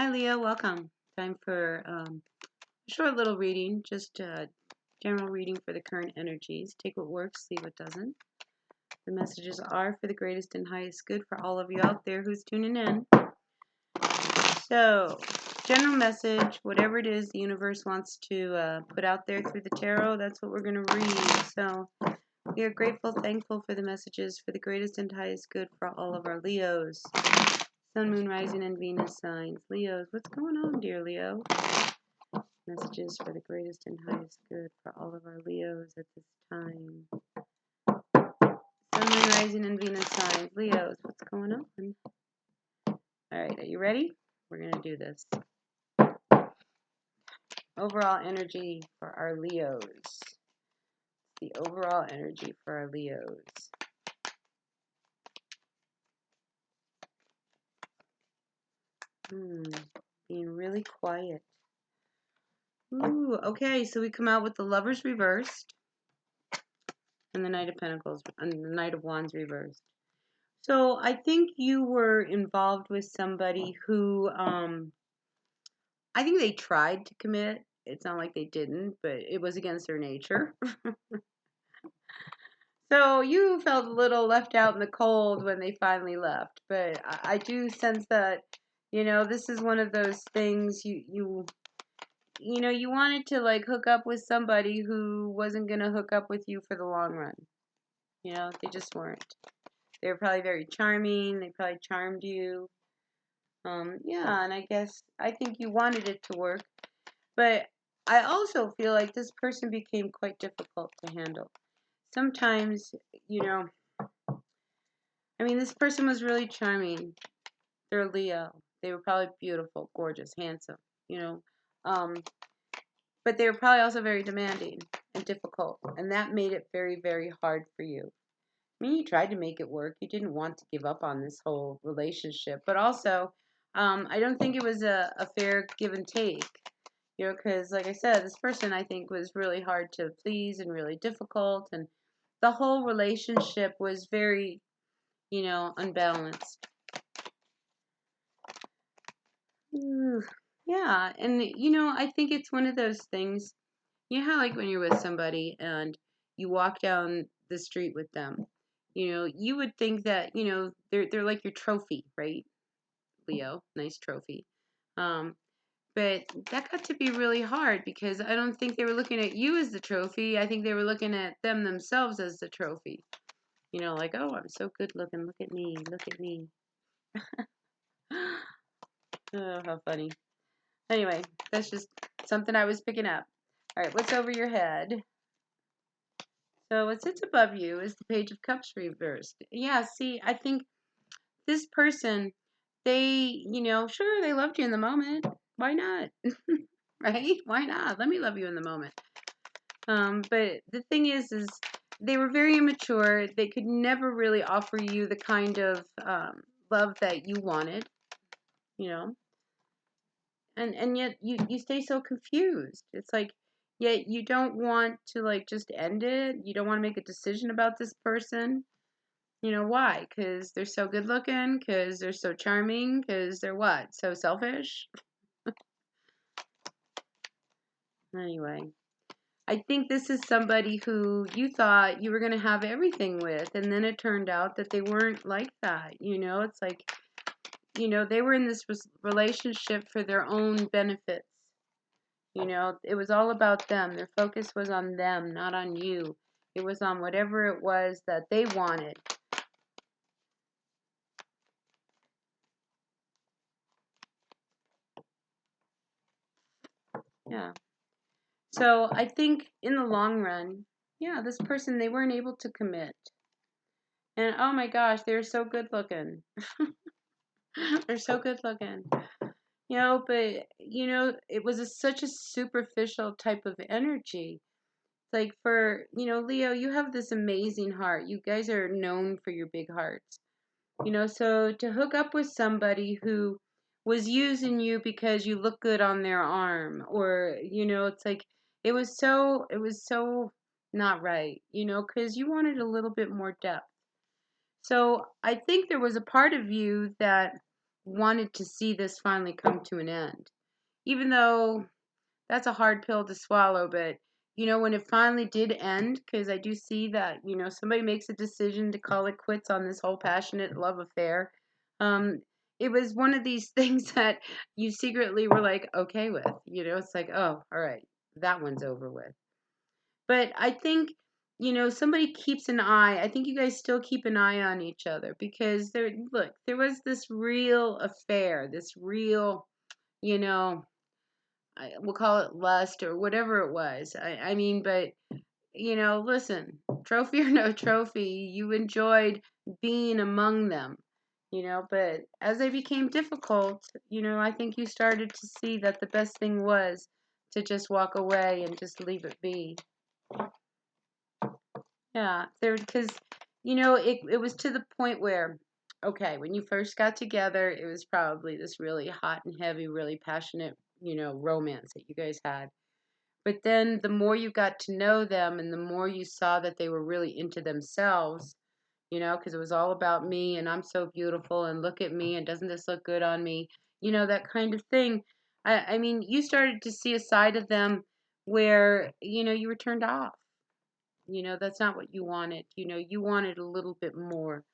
Hi Leo, welcome. Time for a short little reading, just a general reading for the current energies. Take what works, leave what doesn't. The messages are for the greatest and highest good for all of you out there who's tuning in. So, general message, whatever it is the universe wants to put out there through the tarot, that's what we're going to read. So, we are grateful, thankful for the messages for the greatest and highest good for all of our Leos. Sun, Moon, Rising, and Venus signs. Leos, what's going on, dear Leo? Messages for the greatest and highest good for all of our Leos at this time. Sun, Moon, Rising, and Venus signs. Leos, what's going on? Alright, are you ready? We're going to do this. Overall energy for our Leos. The overall energy for our Leos. Being really quiet. Ooh, okay, so we come out with the Lovers reversed and the Knight of Pentacles and the Knight of Wands reversed. So I think you were involved with somebody who, I think they tried to commit. It's not like they didn't, but it was against their nature. So you felt a little left out in the cold when they finally left. But I do sense that, this is one of those things you wanted to like hook up with somebody who wasn't going to hook up with you for the long run. They just weren't. They were probably very charming. They probably charmed you. Yeah, and I think you wanted it to work. But I also feel like this person became quite difficult to handle. Sometimes, this person was really charming. They're Leo. They were probably beautiful, gorgeous, handsome, but they were probably also very demanding and difficult. And that made it very, very hard for you. You tried to make it work. You didn't want to give up on this whole relationship. But also, I don't think it was a fair give and take. Because like I said, this person I think was really hard to please and really difficult. And the whole relationship was very, unbalanced. Ooh, yeah. And, I think it's one of those things, how like when you're with somebody and you walk down the street with them, you would think that, they're like your trophy, right? Leo, nice trophy. But that got to be really hard because I don't think they were looking at you as the trophy. I think they were looking at themselves as the trophy. Like, oh, I'm so good looking. Look at me. Look at me. Oh, how funny. Anyway, that's just something I was picking up. All right, what's over your head? So what sits above you is the Page of Cups reversed. Yeah, see, I think this person, they, sure, they loved you in the moment. Why not? Right? Why not? Let me love you in the moment. But the thing is they were very immature. They could never really offer you the kind of love that you wanted, and yet you stay so confused. It's like, yet you don't want to like just end it. You don't want to make a decision about this person. Why? Because they're so good looking? Because they're so charming? Because they're what? So selfish? Anyway, I think this is somebody who you thought you were going to have everything with, and then it turned out that they weren't like that. It's like, they were in this relationship for their own benefits. It was all about them. Their focus was on them, not on you. It was on whatever it was that they wanted. Yeah. So I think in the long run, yeah, this person, they weren't able to commit. And oh my gosh, they're so good looking. They're so good looking. But, it was such a superficial type of energy. Like for, Leo, you have this amazing heart. You guys are known for your big hearts. So to hook up with somebody who was using you because you look good on their arm, or, it's like, it was so not right, because you wanted a little bit more depth. So I think there was a part of you that wanted to see this finally come to an end. Even though that's a hard pill to swallow, but when it finally did end, because I do see that, somebody makes a decision to call it quits on this whole passionate love affair. It was one of these things that you secretly were like, okay with, it's like, oh, all right, that one's over with. But I think, somebody keeps an eye. I think you guys still keep an eye on each other because there was this real affair, this real, you know, we'll call it lust or whatever it was. I mean, but listen, trophy or no trophy, you enjoyed being among them, but as they became difficult, I think you started to see that the best thing was to just walk away and just leave it be. Yeah, because it was to the point where, okay, when you first got together, it was probably this really hot and heavy, really passionate, romance that you guys had. But then the more you got to know them and the more you saw that they were really into themselves, because it was all about me and I'm so beautiful and look at me and doesn't this look good on me, that kind of thing. I mean, you started to see a side of them where, you were turned off. That's not what you wanted. You wanted a little bit more.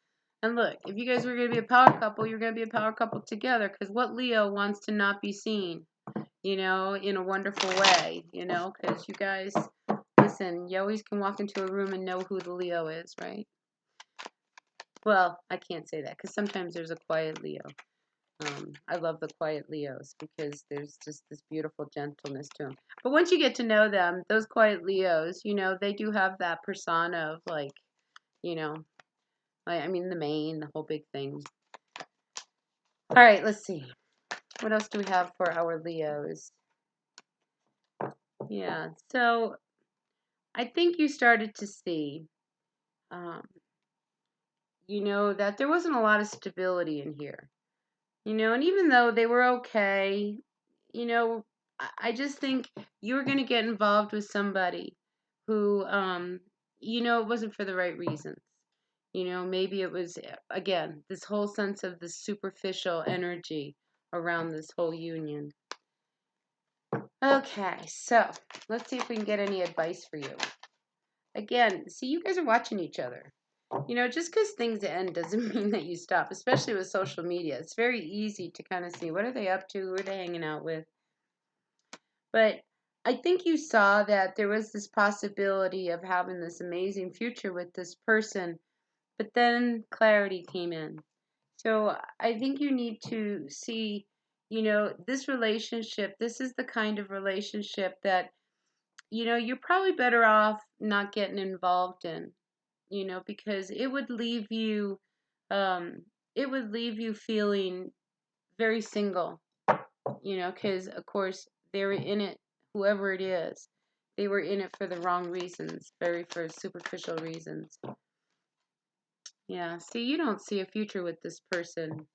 And look, if you guys were going to be a power couple, you're going to be a power couple together. Because what Leo wants to not be seen, in a wonderful way, because you guys, listen, you always can walk into a room and know who the Leo is, right? Well, I can't say that because sometimes there's a quiet Leo. I love the quiet Leos because there's just this beautiful gentleness to them. But once you get to know them, those quiet Leos, they do have that persona of like, I mean, the mane, the whole big thing. All right, let's see. What else do we have for our Leos? Yeah, so I think you started to see, um, that there wasn't a lot of stability in here. And even though they were okay, I just think you were going to get involved with somebody who, it wasn't for the right reasons. Maybe it was, again, this whole sense of the superficial energy around this whole union. Okay, so let's see if we can get any advice for you. Again, see, you guys are watching each other. Just because things end doesn't mean that you stop, especially with social media. It's very easy to kind of see what are they up to, who are they hanging out with. But I think you saw that there was this possibility of having this amazing future with this person, but then clarity came in. So I think you need to see, this relationship, this is the kind of relationship that, you're probably better off not getting involved in. Because it would leave you feeling very single, because of course they were in it, whoever it is, they were in it for the wrong reasons, for superficial reasons. Yeah, see, you don't see a future with this person,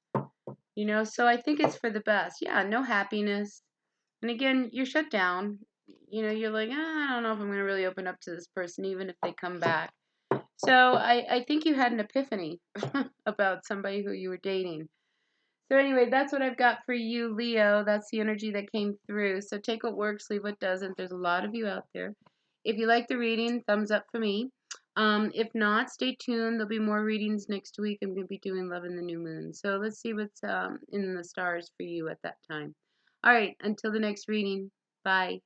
so I think it's for the best. Yeah, no happiness. And again, you're shut down. You're like, I don't know if I'm going to really open up to this person, even if they come back. So I think you had an epiphany about somebody who you were dating. So anyway, that's what I've got for you, Leo. That's the energy that came through. So take what works, leave what doesn't. There's a lot of you out there. If you like the reading, thumbs up for me. If not, stay tuned. There'll be more readings next week. I'm going to be doing Love in the New Moon. So let's see what's in the stars for you at that time. All right, until the next reading. Bye.